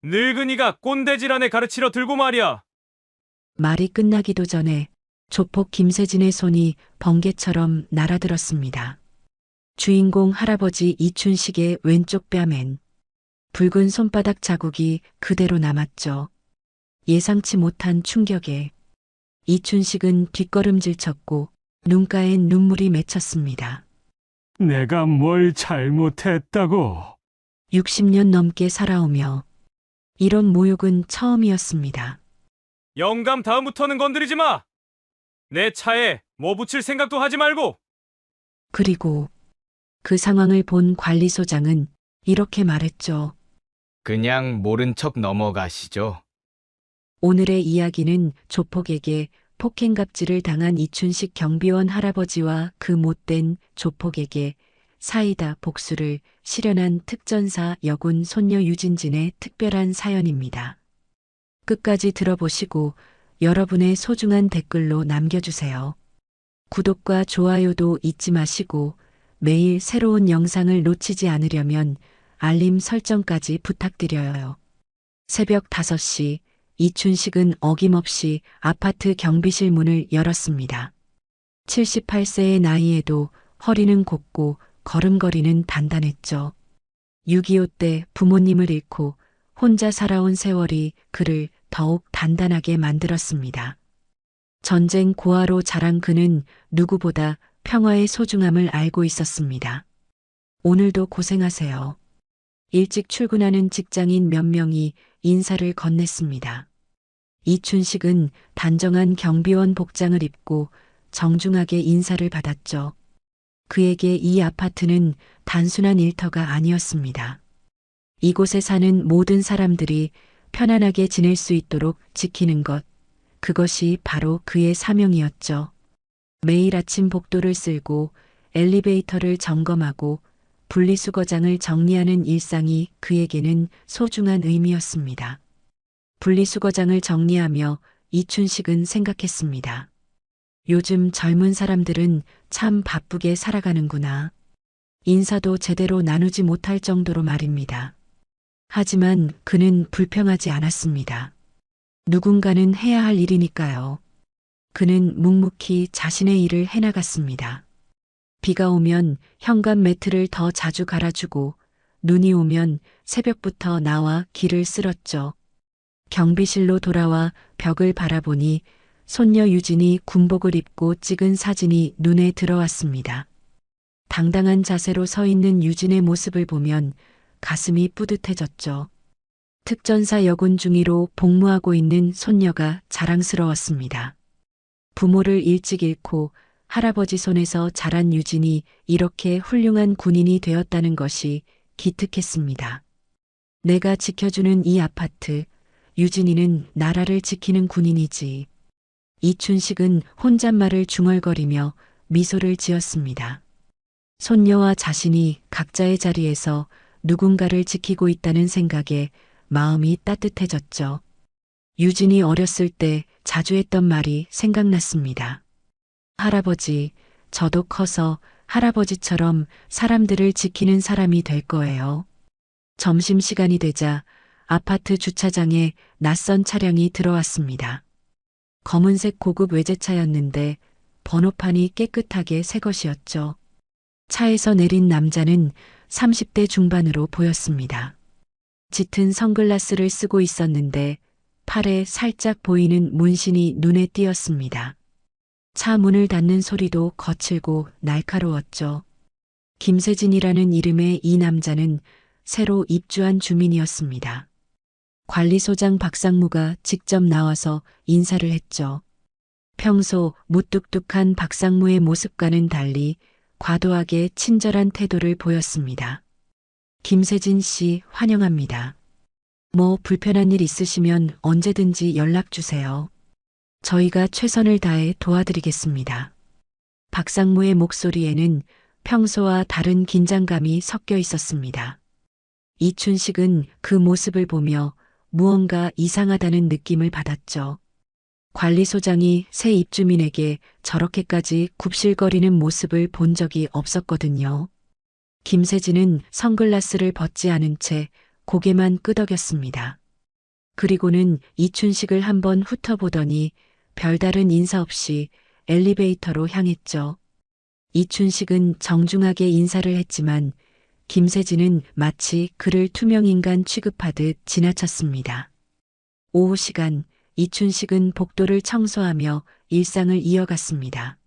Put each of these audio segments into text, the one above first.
늙은이가 꼰대질환에 가르치러 들고 말이야. 말이 끝나기도 전에 조폭 김세진의 손이 번개처럼 날아들었습니다. 주인공 할아버지 이춘식의 왼쪽 뺨엔 붉은 손바닥 자국이 그대로 남았죠. 예상치 못한 충격에 이춘식은 뒷걸음질 쳤고 눈가엔 눈물이 맺혔습니다. 내가 뭘 잘못했다고? 60년 넘게 살아오며 이런 모욕은 처음이었습니다. 영감 다음부터는 건드리지 마. 내 차에 뭐 붙일 생각도 하지 말고. 그리고 그 상황을 본 관리소장은 이렇게 말했죠. 그냥 모른 척 넘어가시죠. 오늘의 이야기는 조폭에게 폭행갑질을 당한 이춘식 경비원 할아버지와 그 못된 조폭에게 사이다 복수를 실현한 특전사 여군 손녀 유진진의 특별한 사연입니다. 끝까지 들어보시고 여러분의 소중한 댓글로 남겨주세요. 구독과 좋아요도 잊지 마시고 매일 새로운 영상을 놓치지 않으려면 알림 설정까지 부탁드려요. 새벽 5시 이춘식은 어김없이 아파트 경비실 문을 열었습니다. 78세의 나이에도 허리는 곱고 걸음걸이는 단단했죠. 6.25 때 부모님을 잃고 혼자 살아온 세월이 그를 더욱 단단하게 만들었습니다. 전쟁 고아로 자란 그는 누구보다 평화의 소중함을 알고 있었습니다. 오늘도 고생하세요. 일찍 출근하는 직장인 몇 명이 인사를 건넸습니다. 이춘식은 단정한 경비원 복장을 입고 정중하게 인사를 받았죠. 그에게 이 아파트는 단순한 일터가 아니었습니다. 이곳에 사는 모든 사람들이 편안하게 지낼 수 있도록 지키는 것, 그것이 바로 그의 사명이었죠. 매일 아침 복도를 쓸고 엘리베이터를 점검하고 분리수거장을 정리하는 일상이 그에게는 소중한 의미였습니다. 분리수거장을 정리하며 이춘식은 생각했습니다. 요즘 젊은 사람들은 참 바쁘게 살아가는구나. 인사도 제대로 나누지 못할 정도로 말입니다. 하지만 그는 불평하지 않았습니다. 누군가는 해야 할 일이니까요. 그는 묵묵히 자신의 일을 해나갔습니다. 비가 오면 현관 매트를 더 자주 갈아주고 눈이 오면 새벽부터 나와 길을 쓸었죠. 경비실로 돌아와 벽을 바라보니 손녀 유진이 군복을 입고 찍은 사진이 눈에 들어왔습니다. 당당한 자세로 서 있는 유진의 모습을 보면 가슴이 뿌듯해졌죠. 특전사 여군 중위로 복무하고 있는 손녀가 자랑스러웠습니다. 부모를 일찍 잃고 할아버지 손에서 자란 유진이 이렇게 훌륭한 군인이 되었다는 것이 기특했습니다. 내가 지켜주는 이 아파트, 유진이는 나라를 지키는 군인이지. 이춘식은 혼잣말을 중얼거리며 미소를 지었습니다. 손녀와 자신이 각자의 자리에서 누군가를 지키고 있다는 생각에 마음이 따뜻해졌죠. 유진이 어렸을 때 자주 했던 말이 생각났습니다. 할아버지, 저도 커서 할아버지처럼 사람들을 지키는 사람이 될 거예요. 점심시간이 되자 아파트 주차장에 낯선 차량이 들어왔습니다. 검은색 고급 외제차였는데 번호판이 깨끗하게 새 것이었죠. 차에서 내린 남자는 30대 중반으로 보였습니다. 짙은 선글라스를 쓰고 있었는데 팔에 살짝 보이는 문신이 눈에 띄었습니다. 차 문을 닫는 소리도 거칠고 날카로웠죠. 김세진이라는 이름의 이 남자는 새로 입주한 주민이었습니다. 관리소장 박상무가 직접 나와서 인사를 했죠. 평소 무뚝뚝한 박상무의 모습과는 달리 과도하게 친절한 태도를 보였습니다. 김세진 씨 환영합니다. 뭐 불편한 일 있으시면 언제든지 연락 주세요. 저희가 최선을 다해 도와드리겠습니다. 박상무의 목소리에는 평소와 다른 긴장감이 섞여 있었습니다. 이춘식은 그 모습을 보며 무언가 이상하다는 느낌을 받았죠. 관리소장이 새 입주민에게 저렇게까지 굽실거리는 모습을 본 적이 없었거든요. 김세진은 선글라스를 벗지 않은 채 고개만 끄덕였습니다. 그리고는 이춘식을 한번 훑어보더니 별다른 인사 없이 엘리베이터로 향했죠. 이춘식은 정중하게 인사를 했지만 김세진은 마치 그를 투명인간 취급하듯 지나쳤습니다. 오후 시간, 이춘식은 복도를 청소하며 일상을 이어갔습니다.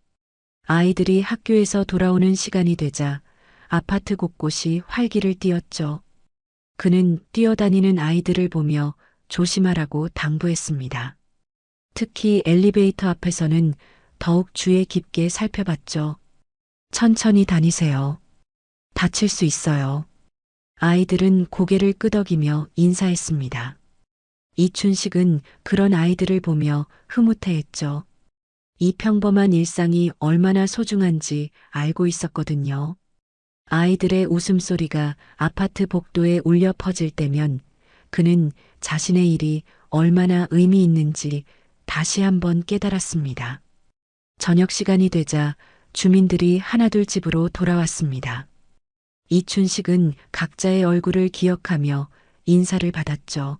아이들이 학교에서 돌아오는 시간이 되자 아파트 곳곳이 활기를 띠었죠. 그는 뛰어다니는 아이들을 보며 조심하라고 당부했습니다. 특히 엘리베이터 앞에서는 더욱 주의 깊게 살펴봤죠. 천천히 다니세요. 다칠 수 있어요. 아이들은 고개를 끄덕이며 인사했습니다. 이춘식은 그런 아이들을 보며 흐뭇해했죠. 이 평범한 일상이 얼마나 소중한지 알고 있었거든요. 아이들의 웃음소리가 아파트 복도에 울려 퍼질 때면 그는 자신의 일이 얼마나 의미 있는지 다시 한번 깨달았습니다. 저녁 시간이 되자 주민들이 하나둘 집으로 돌아왔습니다. 이춘식은 각자의 얼굴을 기억하며 인사를 받았죠.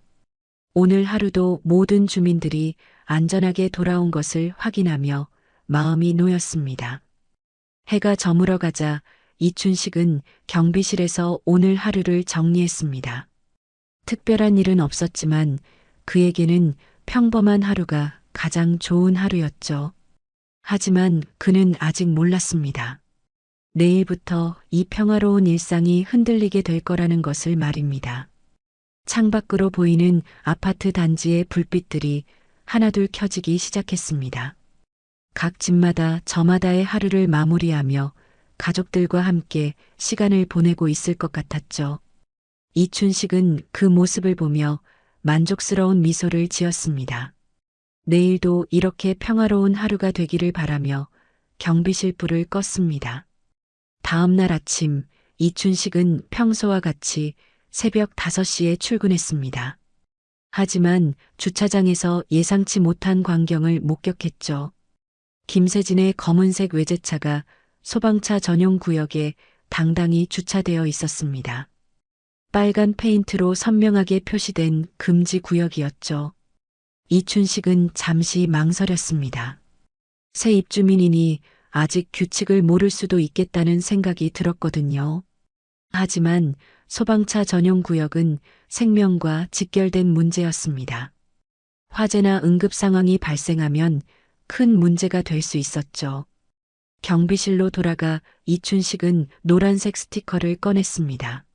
오늘 하루도 모든 주민들이 안전하게 돌아온 것을 확인하며 마음이 놓였습니다. 해가 저물어 가자 이춘식은 경비실에서 오늘 하루를 정리했습니다. 특별한 일은 없었지만 그에게는 평범한 하루가 가장 좋은 하루였죠. 하지만 그는 아직 몰랐습니다. 내일부터 이 평화로운 일상이 흔들리게 될 거라는 것을 말입니다. 창밖으로 보이는 아파트 단지의 불빛들이 하나둘 켜지기 시작했습니다. 각 집마다 저마다의 하루를 마무리하며 가족들과 함께 시간을 보내고 있을 것 같았죠. 이춘식은 그 모습을 보며 만족스러운 미소를 지었습니다. 내일도 이렇게 평화로운 하루가 되기를 바라며 경비실 불을 껐습니다. 다음 날 아침 이춘식은 평소와 같이 새벽 5시에 출근했습니다. 하지만 주차장에서 예상치 못한 광경을 목격했죠. 김세진의 검은색 외제차가 소방차 전용 구역에 당당히 주차되어 있었습니다. 빨간 페인트로 선명하게 표시된 금지 구역이었죠. 이춘식은 잠시 망설였습니다. 새 입주민이니 아직 규칙을 모를 수도 있겠다는 생각이 들었거든요. 하지만 소방차 전용 구역은 생명과 직결된 문제였습니다. 화재나 응급 상황이 발생하면 큰 문제가 될 수 있었죠. 경비실로 돌아가 이춘식은 노란색 스티커를 꺼냈습니다.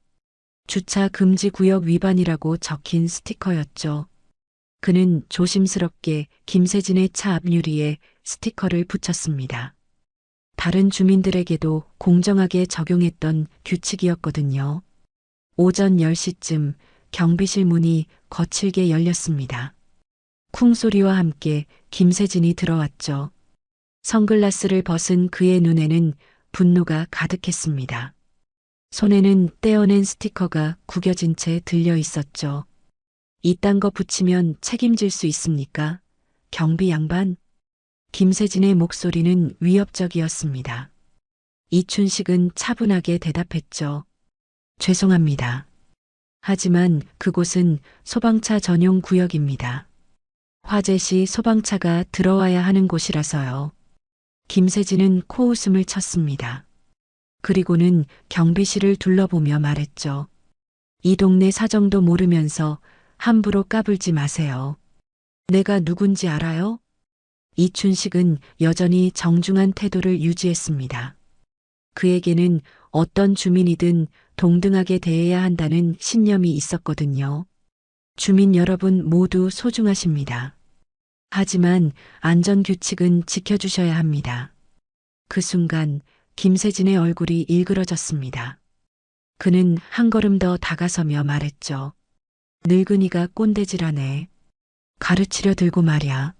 주차 금지 구역 위반이라고 적힌 스티커였죠. 그는 조심스럽게 김세진의 차 앞유리에 스티커를 붙였습니다. 다른 주민들에게도 공정하게 적용했던 규칙이었거든요. 오전 10시쯤 경비실 문이 거칠게 열렸습니다. 쿵 소리와 함께 김세진이 들어왔죠. 선글라스를 벗은 그의 눈에는 분노가 가득했습니다. 손에는 떼어낸 스티커가 구겨진 채 들려 있었죠. 이딴 거 붙이면 책임질 수 있습니까? 경비 양반? 김세진의 목소리는 위협적이었습니다. 이춘식은 차분하게 대답했죠. 죄송합니다. 하지만 그곳은 소방차 전용 구역입니다. 화재 시 소방차가 들어와야 하는 곳이라서요. 김세진은 코웃음을 쳤습니다. 그리고는 경비실을 둘러보며 말했죠. 이 동네 사정도 모르면서 함부로 까불지 마세요. 내가 누군지 알아요? 이춘식은 여전히 정중한 태도를 유지했습니다. 그에게는 어떤 주민이든 동등하게 대해야 한다는 신념이 있었거든요. 주민 여러분 모두 소중하십니다. 하지만 안전규칙은 지켜주셔야 합니다. 그 순간 김세진의 얼굴이 일그러졌습니다. 그는 한 걸음 더 다가서며 말했죠. 늙은이가 꼰대질하네. 가르치려 들고 말이야.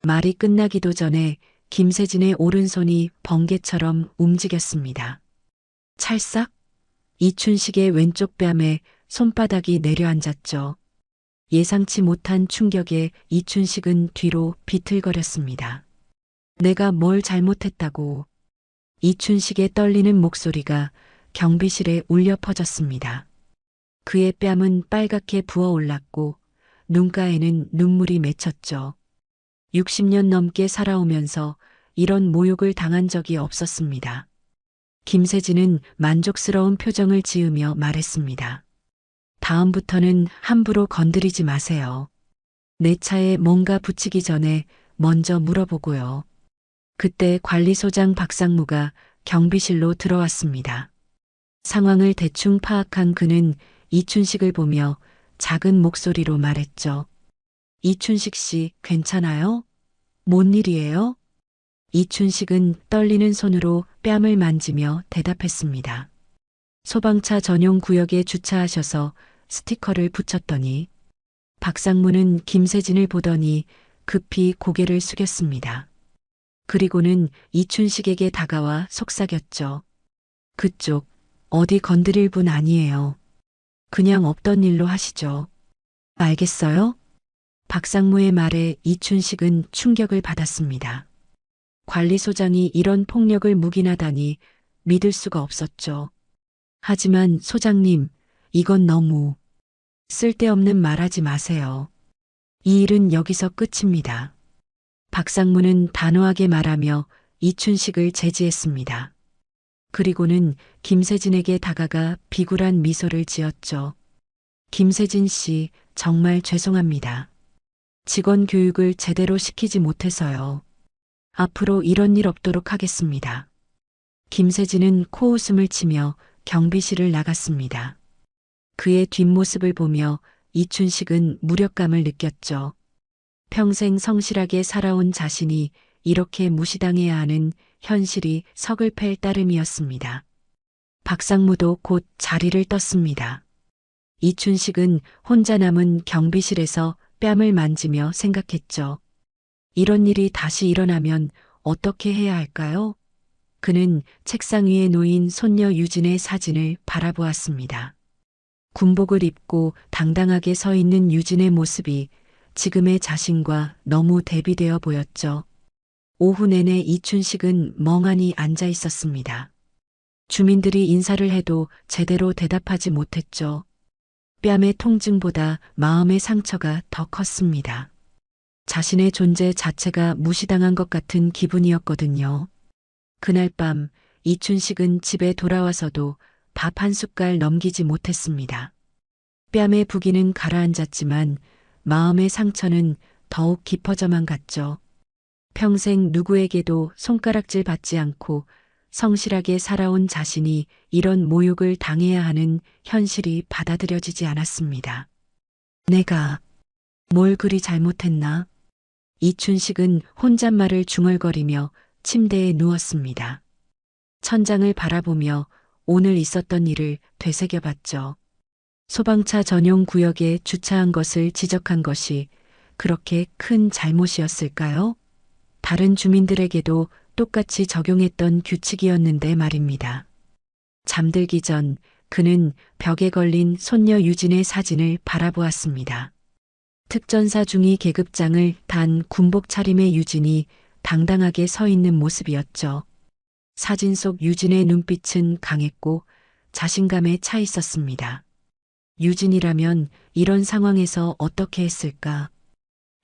말이 끝나기도 전에 김세진의 오른손이 번개처럼 움직였습니다. 찰싹? 이춘식의 왼쪽 뺨에 손바닥이 내려앉았죠. 예상치 못한 충격에 이춘식은 뒤로 비틀거렸습니다. 내가 뭘 잘못했다고. 이춘식의 떨리는 목소리가 경비실에 울려 퍼졌습니다. 그의 뺨은 빨갛게 부어올랐고 눈가에는 눈물이 맺혔죠. 60년 넘게 살아오면서 이런 모욕을 당한 적이 없었습니다. 김세진은 만족스러운 표정을 지으며 말했습니다. 다음부터는 함부로 건드리지 마세요. 내 차에 뭔가 붙이기 전에 먼저 물어보고요. 그때 관리소장 박상무가 경비실로 들어왔습니다. 상황을 대충 파악한 그는 이춘식을 보며 작은 목소리로 말했죠. 이춘식 씨, 괜찮아요? 뭔 일이에요? 이춘식은 떨리는 손으로 뺨을 만지며 대답했습니다. 소방차 전용 구역에 주차하셔서 스티커를 붙였더니 박상무는 김세진을 보더니 급히 고개를 숙였습니다. 그리고는 이춘식에게 다가와 속삭였죠. 그쪽 어디 건드릴 분 아니에요. 그냥 없던 일로 하시죠. 알겠어요? 박상무의 말에 이춘식은 충격을 받았습니다. 관리소장이 이런 폭력을 묵인하다니 믿을 수가 없었죠. 하지만 소장님, 이건 너무 쓸데없는 말하지 마세요. 이 일은 여기서 끝입니다. 박상무는 단호하게 말하며 이춘식을 제지했습니다. 그리고는 김세진에게 다가가 비굴한 미소를 지었죠. 김세진 씨, 정말 죄송합니다. 직원 교육을 제대로 시키지 못해서요. 앞으로 이런 일 없도록 하겠습니다. 김세진은 코웃음을 치며 경비실을 나갔습니다. 그의 뒷모습을 보며 이춘식은 무력감을 느꼈죠. 평생 성실하게 살아온 자신이 이렇게 무시당해야 하는 현실이 서글플 따름이었습니다. 박상무도 곧 자리를 떴습니다. 이춘식은 혼자 남은 경비실에서 뺨을 만지며 생각했죠. 이런 일이 다시 일어나면 어떻게 해야 할까요? 그는 책상 위에 놓인 손녀 유진의 사진을 바라보았습니다. 군복을 입고 당당하게 서 있는 유진의 모습이 지금의 자신과 너무 대비되어 보였죠. 오후 내내 이춘식은 멍하니 앉아 있었습니다. 주민들이 인사를 해도 제대로 대답하지 못했죠. 뺨의 통증보다 마음의 상처가 더 컸습니다. 자신의 존재 자체가 무시당한 것 같은 기분이었거든요. 그날 밤 이춘식은 집에 돌아와서도 밥 한 숟갈 넘기지 못했습니다. 뺨의 부기는 가라앉았지만 마음의 상처는 더욱 깊어져만 갔죠. 평생 누구에게도 손가락질 받지 않고 성실하게 살아온 자신이 이런 모욕을 당해야 하는 현실이 받아들여지지 않았습니다. 내가 뭘 그리 잘못했나? 이춘식은 혼잣말을 중얼거리며 침대에 누웠습니다. 천장을 바라보며 오늘 있었던 일을 되새겨봤죠. 소방차 전용 구역에 주차한 것을 지적한 것이 그렇게 큰 잘못이었을까요? 다른 주민들에게도 똑같이 적용했던 규칙이었는데 말입니다. 잠들기 전 그는 벽에 걸린 손녀 유진의 사진을 바라보았습니다. 특전사 중위 계급장을 단 군복 차림의 유진이 당당하게 서 있는 모습이었죠. 사진 속 유진의 눈빛은 강했고 자신감에 차 있었습니다. 유진이라면 이런 상황에서 어떻게 했을까?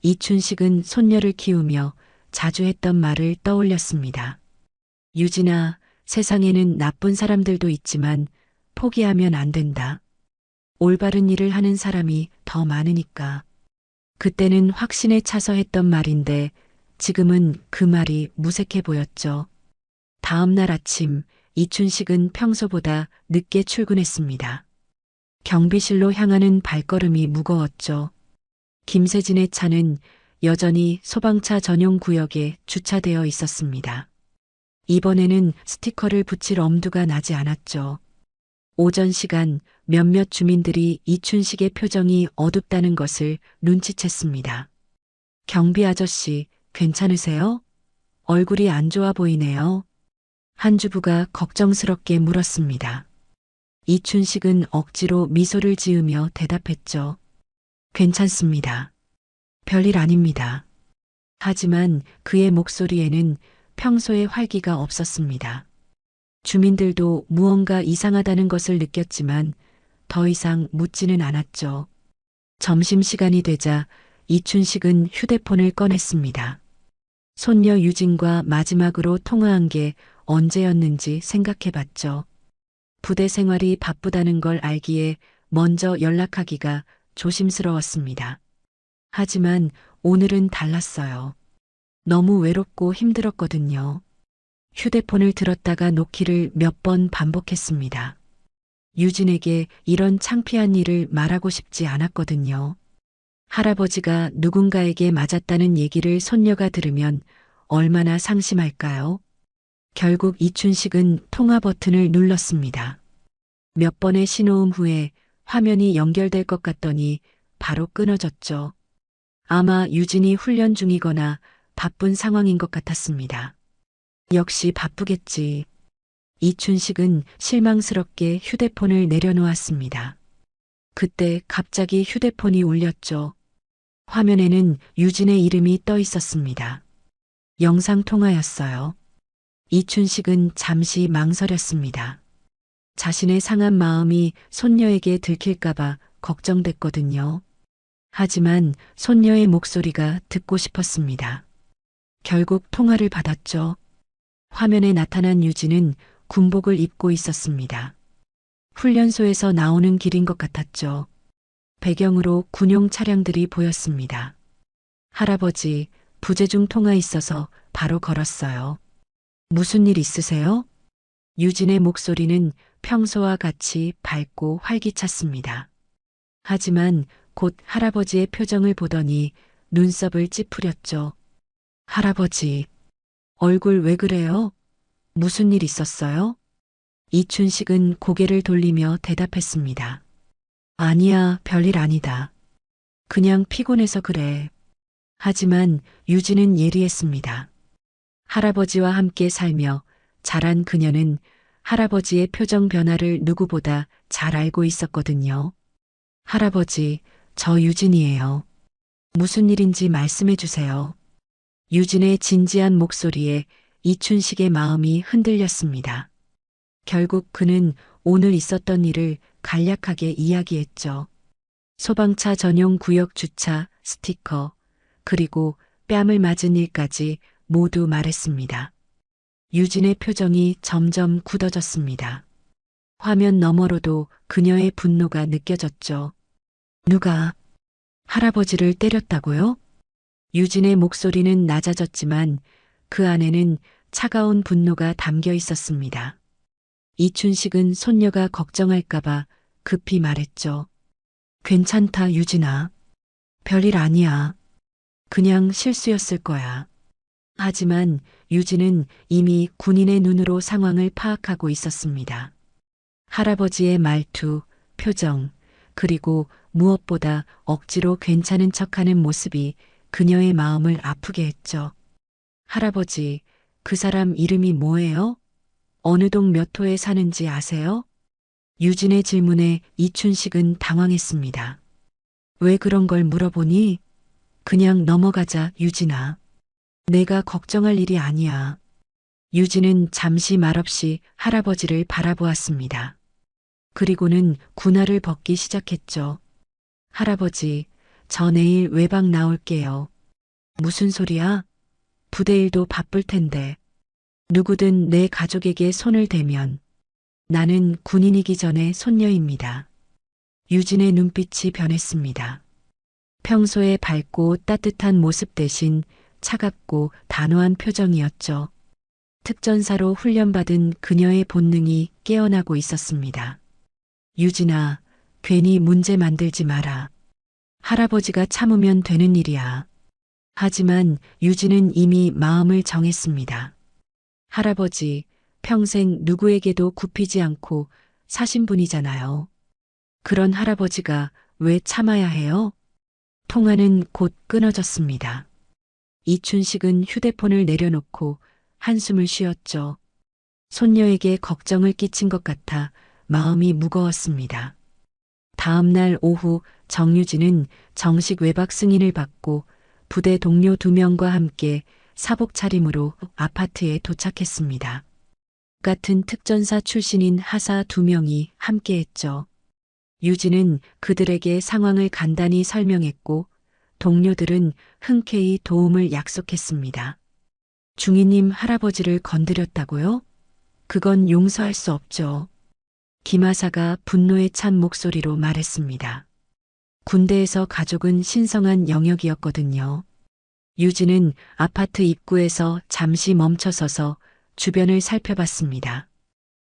이춘식은 손녀를 키우며 자주 했던 말을 떠올렸습니다. 유진아, 세상에는 나쁜 사람들도 있지만 포기하면 안 된다. 올바른 일을 하는 사람이 더 많으니까. 그때는 확신에 차서 했던 말인데 지금은 그 말이 무색해 보였죠. 다음 날 아침 이춘식은 평소보다 늦게 출근했습니다. 경비실로 향하는 발걸음이 무거웠죠. 김세진의 차는 여전히 소방차 전용 구역에 주차되어 있었습니다. 이번에는 스티커를 붙일 엄두가 나지 않았죠. 오전 시간 몇몇 주민들이 이춘식의 표정이 어둡다는 것을 눈치챘습니다. 경비 아저씨, 괜찮으세요? 얼굴이 안 좋아 보이네요. 한 주부가 걱정스럽게 물었습니다. 이춘식은 억지로 미소를 지으며 대답했죠. 괜찮습니다. 별일 아닙니다. 하지만 그의 목소리에는 평소의 활기가 없었습니다. 주민들도 무언가 이상하다는 것을 느꼈지만 더 이상 묻지는 않았죠. 점심시간이 되자 이춘식은 휴대폰을 꺼냈습니다. 손녀 유진과 마지막으로 통화한 게 언제였는지 생각해봤죠. 부대 생활이 바쁘다는 걸 알기에 먼저 연락하기가 조심스러웠습니다. 하지만 오늘은 달랐어요. 너무 외롭고 힘들었거든요. 휴대폰을 들었다가 놓기를 몇 번 반복했습니다. 유진에게 이런 창피한 일을 말하고 싶지 않았거든요. 할아버지가 누군가에게 맞았다는 얘기를 손녀가 들으면 얼마나 상심할까요? 결국 이춘식은 통화 버튼을 눌렀습니다. 몇 번의 신호음 후에 화면이 연결될 것 같더니 바로 끊어졌죠. 아마 유진이 훈련 중이거나 바쁜 상황인 것 같았습니다. 역시 바쁘겠지. 이춘식은 실망스럽게 휴대폰을 내려놓았습니다. 그때 갑자기 휴대폰이 울렸죠. 화면에는 유진의 이름이 떠 있었습니다. 영상통화였어요. 이춘식은 잠시 망설였습니다. 자신의 상한 마음이 손녀에게 들킬까봐 걱정됐거든요. 하지만 손녀의 목소리가 듣고 싶었습니다. 결국 통화를 받았죠. 화면에 나타난 유진은 군복을 입고 있었습니다. 훈련소에서 나오는 길인 것 같았죠. 배경으로 군용 차량들이 보였습니다. 할아버지, 부재 중 통화 있어서 바로 걸었어요. 무슨 일 있으세요? 유진의 목소리는 평소와 같이 밝고 활기찼습니다. 하지만 곧 할아버지의 표정을 보더니 눈썹을 찌푸렸죠. 할아버지, 얼굴 왜 그래요? 무슨 일 있었어요? 이춘식은 고개를 돌리며 대답했습니다. 아니야, 별일 아니다. 그냥 피곤해서 그래. 하지만 유진은 예리했습니다. 할아버지와 함께 살며 자란 그녀는 할아버지의 표정 변화를 누구보다 잘 알고 있었거든요. 할아버지, 저 유진이에요. 무슨 일인지 말씀해 주세요. 유진의 진지한 목소리에 이춘식의 마음이 흔들렸습니다. 결국 그는 오늘 있었던 일을 간략하게 이야기했죠. 소방차 전용 구역 주차, 스티커, 그리고 뺨을 맞은 일까지 모두 말했습니다. 유진의 표정이 점점 굳어졌습니다. 화면 너머로도 그녀의 분노가 느껴졌죠. 누가 할아버지를 때렸다고요? 유진의 목소리는 낮아졌지만 그 안에는 차가운 분노가 담겨 있었습니다. 이춘식은 손녀가 걱정할까봐 급히 말했죠. 괜찮다, 유진아. 별일 아니야. 그냥 실수였을 거야. 하지만 유진은 이미 군인의 눈으로 상황을 파악하고 있었습니다. 할아버지의 말투, 표정, 그리고 무엇보다 억지로 괜찮은 척하는 모습이 그녀의 마음을 아프게 했죠. 할아버지, 그 사람 이름이 뭐예요? 어느 동 몇 호에 사는지 아세요? 유진의 질문에 이춘식은 당황했습니다. 왜 그런 걸 물어보니? 그냥 넘어가자, 유진아. 내가 걱정할 일이 아니야. 유진은 잠시 말없이 할아버지를 바라보았습니다. 그리고는 군화를 벗기 시작했죠. 할아버지, 저 내일 외박 나올게요. 무슨 소리야? 부대 일도 바쁠 텐데. 누구든 내 가족에게 손을 대면 나는 군인이기 전에 손녀입니다. 유진의 눈빛이 변했습니다. 평소에 밝고 따뜻한 모습 대신 차갑고 단호한 표정이었죠. 특전사로 훈련받은 그녀의 본능이 깨어나고 있었습니다. 유진아, 괜히 문제 만들지 마라. 할아버지가 참으면 되는 일이야. 하지만 유진은 이미 마음을 정했습니다. 할아버지, 평생 누구에게도 굽히지 않고 사신 분이잖아요. 그런 할아버지가 왜 참아야 해요? 통화는 곧 끊어졌습니다. 이춘식은 휴대폰을 내려놓고 한숨을 쉬었죠. 손녀에게 걱정을 끼친 것 같아 마음이 무거웠습니다. 다음 날 오후 정유진은 정식 외박 승인을 받고 부대 동료 2명과 함께 사복 차림으로 아파트에 도착했습니다. 같은 특전사 출신인 하사 2명이 함께했죠. 유진은 그들에게 상황을 간단히 설명했고 동료들은 흔쾌히 도움을 약속했습니다. 중이님 할아버지를 건드렸다고요? 그건 용서할 수 없죠. 김하사가 분노에 찬 목소리로 말했습니다. 군대에서 가족은 신성한 영역이었거든요. 유진은 아파트 입구에서 잠시 멈춰서서 주변을 살펴봤습니다.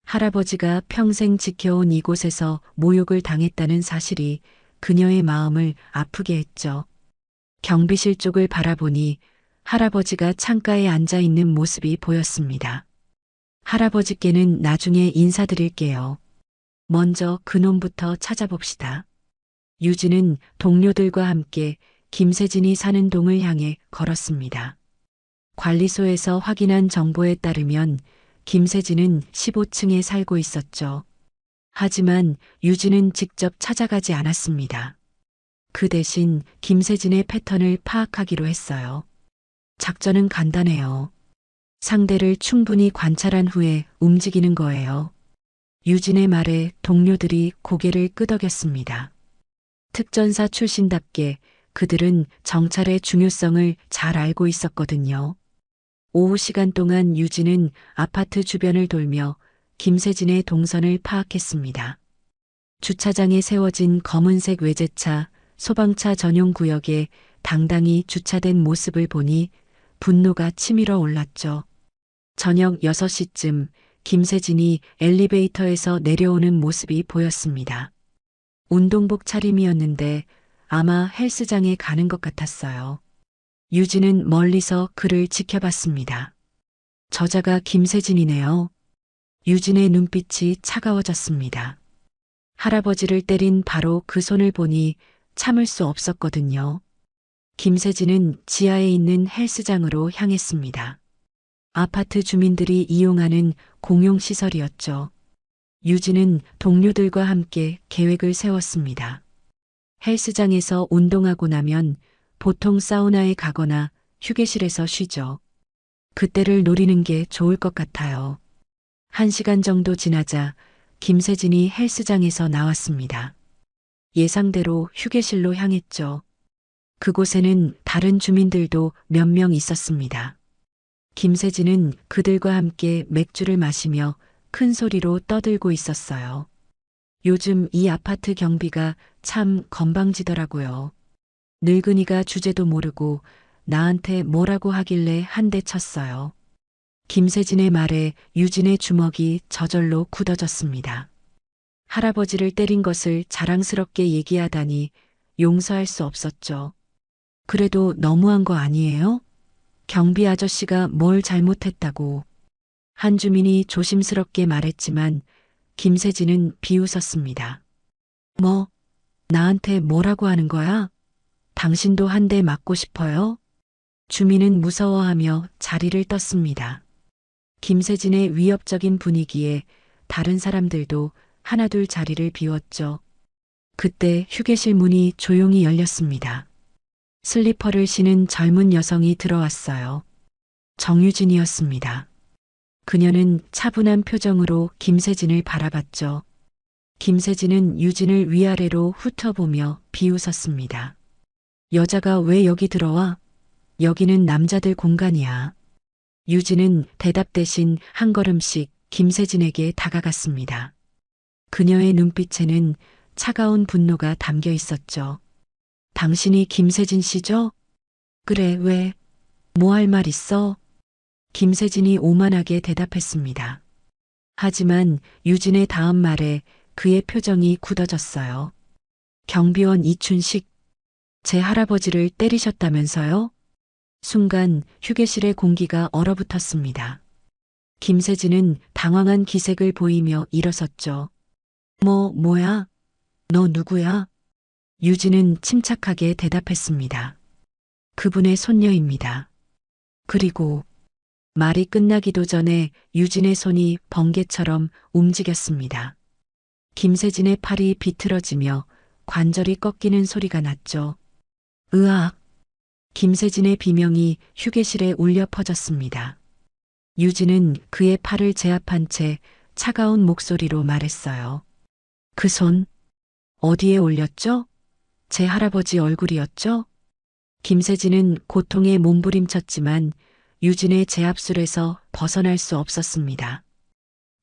할아버지가 평생 지켜온 이곳에서 모욕을 당했다는 사실이 그녀의 마음을 아프게 했죠. 경비실 쪽을 바라보니 할아버지가 창가에 앉아 있는 모습이 보였습니다. 할아버지께는 나중에 인사드릴게요. 먼저 그놈부터 찾아봅시다. 유진은 동료들과 함께 김세진이 사는 동을 향해 걸었습니다. 관리소에서 확인한 정보에 따르면 김세진은 15층에 살고 있었죠. 하지만 유진은 직접 찾아가지 않았습니다. 그 대신 김세진의 패턴을 파악하기로 했어요. 작전은 간단해요. 상대를 충분히 관찰한 후에 움직이는 거예요. 유진의 말에 동료들이 고개를 끄덕였습니다. 특전사 출신답게 그들은 정찰의 중요성을 잘 알고 있었거든요. 오후 시간 동안 유진은 아파트 주변을 돌며 김세진의 동선을 파악했습니다. 주차장에 세워진 검은색 외제차, 소방차 전용 구역에 당당히 주차된 모습을 보니 분노가 치밀어 올랐죠. 저녁 6시쯤 김세진이 엘리베이터에서 내려오는 모습이 보였습니다. 운동복 차림이었는데 아마 헬스장에 가는 것 같았어요. 유진은 멀리서 그를 지켜봤습니다. 저자가 김세진이네요. 유진의 눈빛이 차가워졌습니다. 할아버지를 때린 바로 그 손을 보니 참을 수 없었거든요. 김세진은 지하에 있는 헬스장으로 향했습니다. 아파트 주민들이 이용하는 공용시설이었죠. 유진은 동료들과 함께 계획을 세웠습니다. 헬스장에서 운동하고 나면 보통 사우나에 가거나 휴게실에서 쉬죠. 그때를 노리는 게 좋을 것 같아요. 1시간 정도 지나자 김세진이 헬스장에서 나왔습니다. 예상대로 휴게실로 향했죠. 그곳에는 다른 주민들도 몇 명 있었습니다. 김세진은 그들과 함께 맥주를 마시며 큰 소리로 떠들고 있었어요. 요즘 이 아파트 경비가 참 건방지더라고요. 늙은이가 주제도 모르고 나한테 뭐라고 하길래 한 대 쳤어요. 김세진의 말에 유진의 주먹이 저절로 굳어졌습니다. 할아버지를 때린 것을 자랑스럽게 얘기하다니 용서할 수 없었죠. 그래도 너무한 거 아니에요? 경비 아저씨가 뭘 잘못했다고. 한 주민이 조심스럽게 말했지만 김세진은 비웃었습니다. 뭐, 나한테 뭐라고 하는 거야? 당신도 한 대 맞고 싶어요? 주민은 무서워하며 자리를 떴습니다. 김세진의 위협적인 분위기에 다른 사람들도 하나둘 자리를 비웠죠. 그때 휴게실 문이 조용히 열렸습니다. 슬리퍼를 신은 젊은 여성이 들어왔어요. 정유진이었습니다. 그녀는 차분한 표정으로 김세진을 바라봤죠. 김세진은 유진을 위아래로 훑어보며 비웃었습니다. 여자가 왜 여기 들어와? 여기는 남자들 공간이야. 유진은 대답 대신 한 걸음씩 김세진에게 다가갔습니다. 그녀의 눈빛에는 차가운 분노가 담겨 있었죠. 당신이 김세진 씨죠? 그래, 왜? 뭐 할 말 있어? 김세진이 오만하게 대답했습니다. 하지만 유진의 다음 말에 그의 표정이 굳어졌어요. 경비원 이춘식, 제 할아버지를 때리셨다면서요? 순간 휴게실의 공기가 얼어붙었습니다. 김세진은 당황한 기색을 보이며 일어섰죠. 뭐야? 너 누구야? 유진은 침착하게 대답했습니다. 그분의 손녀입니다. 그리고 말이 끝나기도 전에 유진의 손이 번개처럼 움직였습니다. 김세진의 팔이 비틀어지며 관절이 꺾이는 소리가 났죠. 으악! 김세진의 비명이 휴게실에 울려 퍼졌습니다. 유진은 그의 팔을 제압한 채 차가운 목소리로 말했어요. 그 손, 어디에 올렸죠? 제 할아버지 얼굴이었죠? 김세진은 고통에 몸부림쳤지만 유진의 제압술에서 벗어날 수 없었습니다.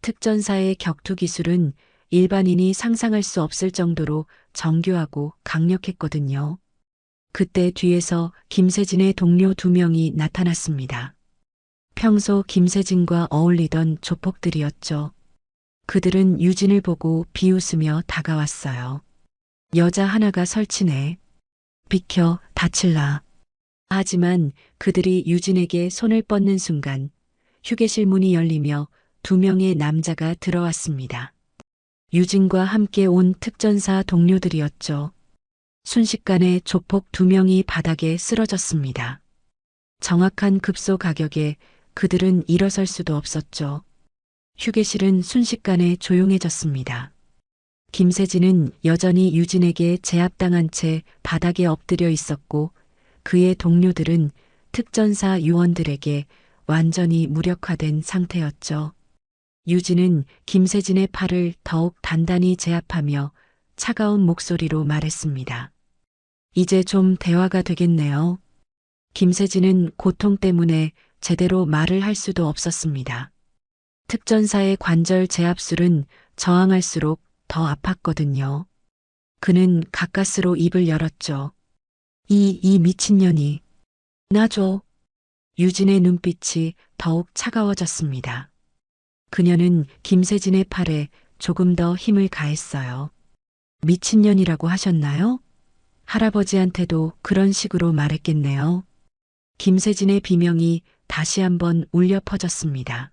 특전사의 격투 기술은 일반인이 상상할 수 없을 정도로 정교하고 강력했거든요. 그때 뒤에서 김세진의 동료 2명이 나타났습니다. 평소 김세진과 어울리던 조폭들이었죠. 그들은 유진을 보고 비웃으며 다가왔어요. 여자 하나가 설치네. 비켜, 다칠라. 하지만 그들이 유진에게 손을 뻗는 순간 휴게실 문이 열리며 2명의 남자가 들어왔습니다. 유진과 함께 온 특전사 동료들이었죠. 순식간에 조폭 2명이 바닥에 쓰러졌습니다. 정확한 급소 가격에 그들은 일어설 수도 없었죠. 휴게실은 순식간에 조용해졌습니다. 김세진은 여전히 유진에게 제압당한 채 바닥에 엎드려 있었고 그의 동료들은 특전사 요원들에게 완전히 무력화된 상태였죠. 유진은 김세진의 팔을 더욱 단단히 제압하며 차가운 목소리로 말했습니다. 이제 좀 대화가 되겠네요. 김세진은 고통 때문에 제대로 말을 할 수도 없었습니다. 특전사의 관절 제압술은 저항할수록 더 아팠거든요. 그는 가까스로 입을 열었죠. 이 미친년이. 놔줘. 유진의 눈빛이 더욱 차가워졌습니다. 그녀는 김세진의 팔에 조금 더 힘을 가했어요. 미친년이라고 하셨나요? 할아버지한테도 그런 식으로 말했겠네요. 김세진의 비명이 다시 한번 울려 퍼졌습니다.